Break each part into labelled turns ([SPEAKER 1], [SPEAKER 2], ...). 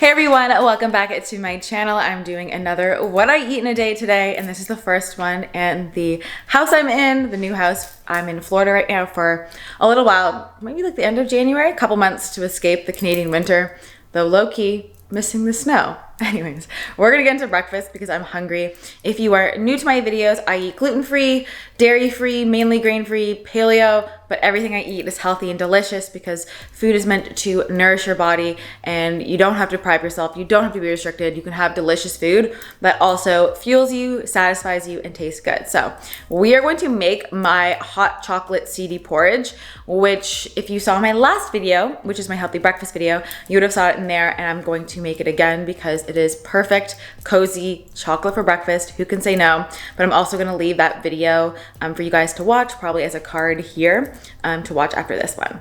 [SPEAKER 1] Hey everyone, welcome back to my channel. I'm doing another what I eat in a day today, and this is the first one. And the house I'm in, the new house, I'm in Florida right now for a little while, maybe like the end of January, a couple months to escape the Canadian winter, though low-key missing the snow. Anyways, we're gonna get into breakfast because I'm hungry. If you are new to my videos, I eat gluten-free, dairy-free, mainly grain-free, paleo, but everything I eat is healthy and delicious because food is meant to nourish your body and you don't have to deprive yourself. You don't have to be restricted. You can have delicious food that also fuels you, satisfies you, and tastes good. So we are going to make my hot chocolate seedy porridge, which if you saw my last video, which is my healthy breakfast video, you would have saw it in there, and I'm going to make it again because it is perfect, cozy chocolate for breakfast. Who can say no? But I'm also gonna leave that video for you guys to watch, probably as a card here to watch after this one.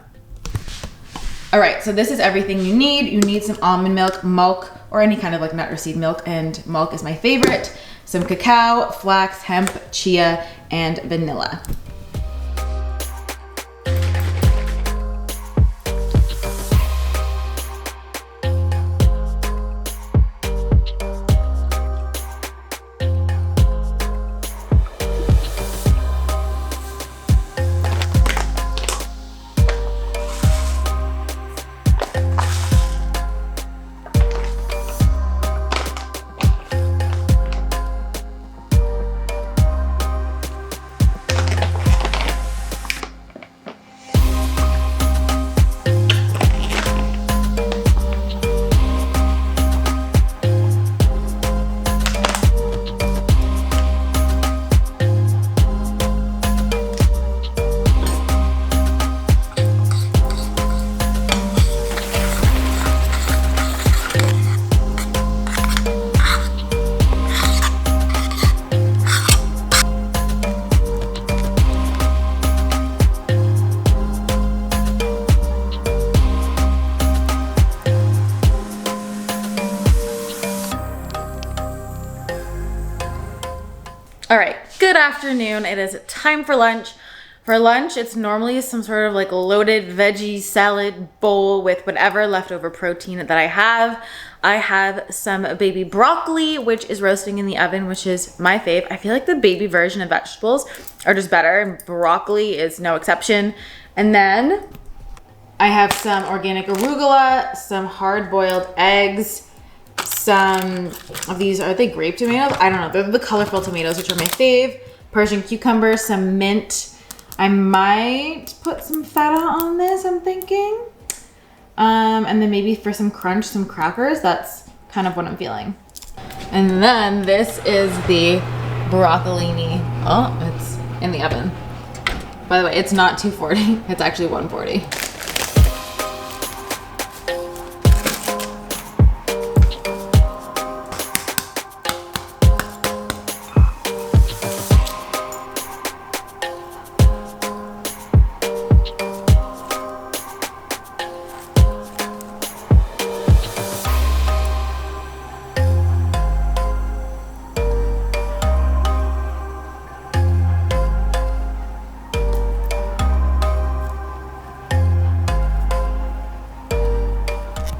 [SPEAKER 1] All right, so this is everything you need. You need some almond milk, or any kind of like nut or seed milk, and milk is my favorite. Some cacao, flax, hemp, chia, and vanilla. All right, good afternoon. It is time for lunch. For lunch, it's normally some sort of like loaded veggie salad bowl with whatever leftover protein that I have. I have some baby broccoli, which is roasting in the oven, which is my fave. I feel like the baby version of vegetables are just better, and broccoli is no exception. And then I have some organic arugula, some hard-boiled eggs, some of these, are they grape tomatoes? I don't know. They're the colorful tomatoes, which are my fave. Persian cucumber, some mint. I might put some feta on this, I'm thinking. And then maybe for some crunch, some crackers. That's kind of what I'm feeling. And then this is the broccolini. Oh, it's in the oven. By the way, it's not 240. It's actually 140.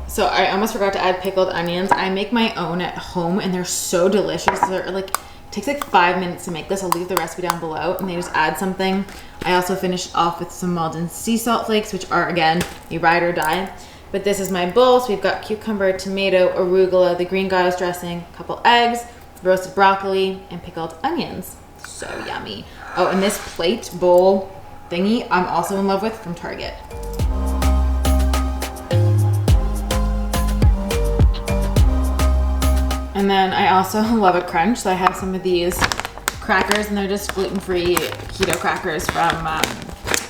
[SPEAKER 1] So I almost forgot to add pickled onions. I make my own at home and they're so delicious. They're like, it takes like 5 minutes to make this. I'll leave the recipe down below, and they just add something. I also finished off with some Maldon sea salt flakes, which are again, a ride or die. But this is my bowl. So we've got cucumber, tomato, arugula, the green goddess dressing, a couple eggs, roasted broccoli, and pickled onions. So yummy. Oh, and this plate bowl thingy I'm also in love with from Target. And then I also love a crunch, so I have some of these crackers, and they're just gluten-free keto crackers from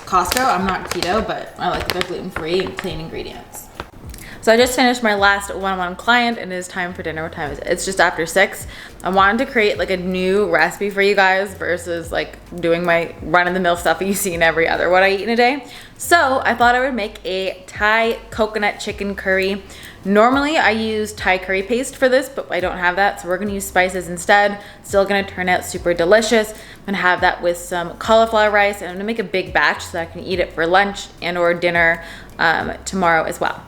[SPEAKER 1] Costco. I'm not keto, but I like that they're gluten-free and clean ingredients. So I just finished my last one-on-one client, and it is time for dinner. What time is it? It's just after 6. I wanted to create like a new recipe for you guys versus like doing my run-of-the-mill stuff that you see in every other what I eat in a day. So I thought I would make a Thai coconut chicken curry. Normally I use Thai curry paste for this, but I don't have that, so we're gonna use spices instead. Still gonna turn out super delicious. I'm gonna have that with some cauliflower rice, and I'm gonna make a big batch so that I can eat it for lunch and or dinner tomorrow as well.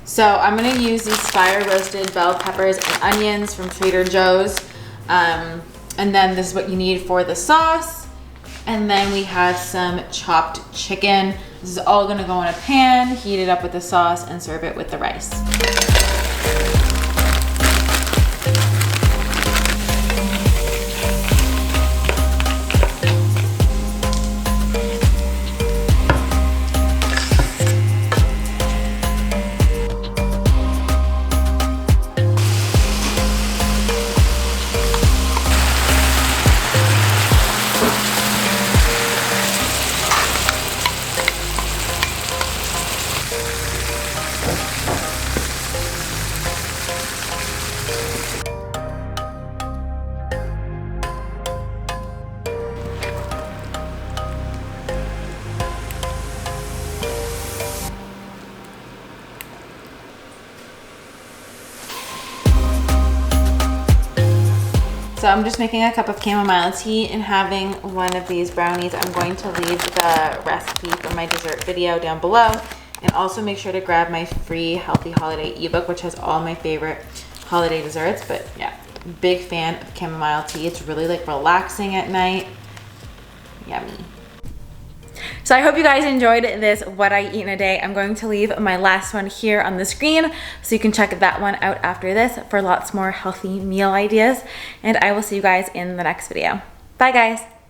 [SPEAKER 1] So I'm gonna use these fire roasted bell peppers and onions from Trader Joe's. And then this is what you need for the sauce. And then we have some chopped chicken. This is all gonna go in a pan, heat it up with the sauce, and serve it with the rice. So I'm just making a cup of chamomile tea and having one of these brownies. I'm going to leave the recipe for my dessert video down below, and also make sure to grab my free Healthy Holiday ebook, which has all my favorite holiday desserts. But yeah, big fan of chamomile tea. It's really like relaxing at night. Yummy. So I hope you guys enjoyed this what I eat in a day. I'm going to leave my last one here on the screen so you can check that one out after this for lots more healthy meal ideas. And I will see you guys in the next video. Bye guys.